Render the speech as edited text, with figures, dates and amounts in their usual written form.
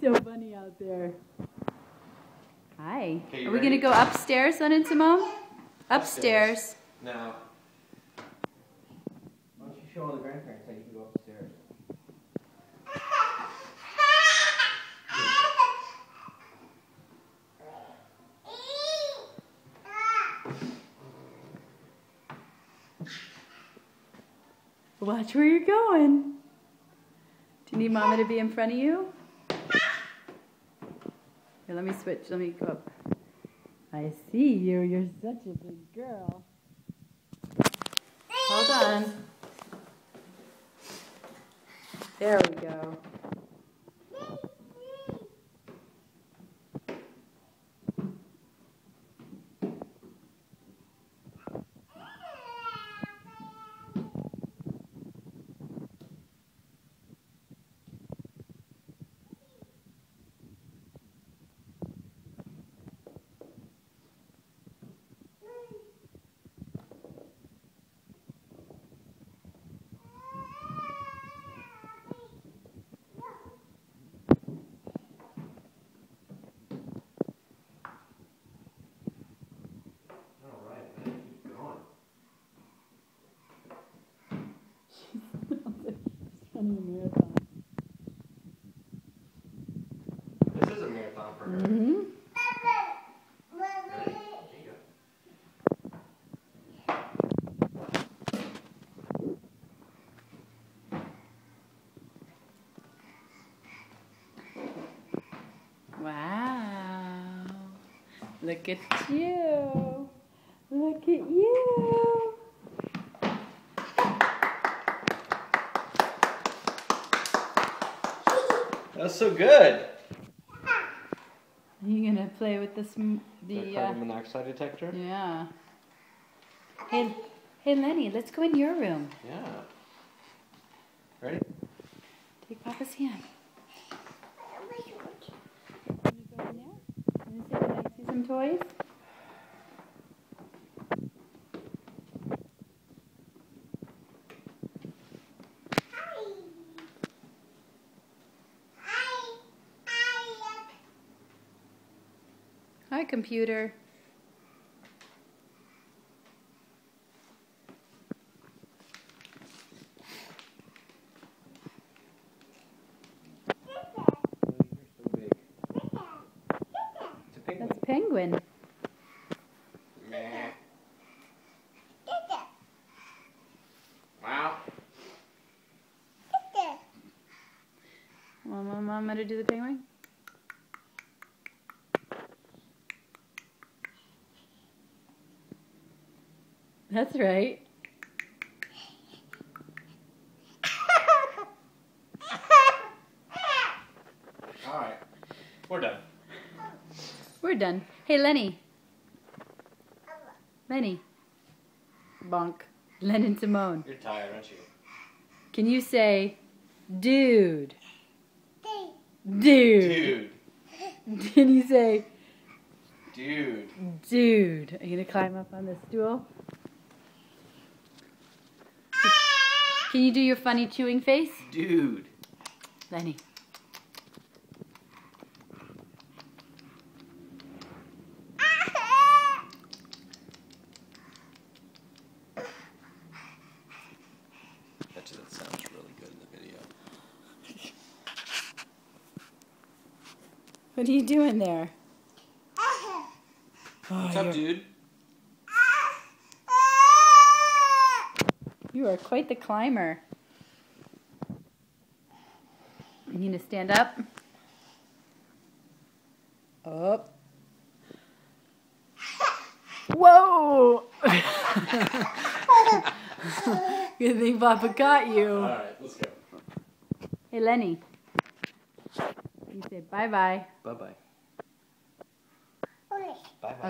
so funny out there. Hi. Okay, Are we ready? going to go upstairs, Len and Simone? Upstairs. Now, why don't you show all the grandparents how you can go upstairs? Watch where you're going. Do you need Mama to be in front of you? Here, let me switch. Let me go up. I see you. You're such a big girl. Hold on. There we go. Running a marathon. This is a marathon for her. Mm-hmm. Ready? There you go. Wow. Look at you. Look at you. That's so good. Are you gonna play with this? The carbon monoxide detector? Yeah. Hey, Lenny, let's go in your room. Yeah. Ready? Take Papa's hand. Can you go in there? Can you say, can I see some toys? Hi, computer. You're so big. It's a penguin. That's Penguin. Meh. Wow. Want Mama to do the penguin? That's right. Alright. We're done. We're done. Hey, Lenny. Lenny. Bonk. Len and Simone. You're tired, aren't you? Can you say, dude? Dude. Dude. Can you say, Dude. dude? Are you going to climb up on the stool? Can you do your funny chewing face? Dude. Lenny. Bet you that sounds really good in the video. What are you doing there? What's up, dude? You are quite the climber. You need to stand up. Up. Whoa! Good thing Papa caught you. Alright, let's go. Hey, Lenny. You say bye-bye. Bye-bye. Bye-bye.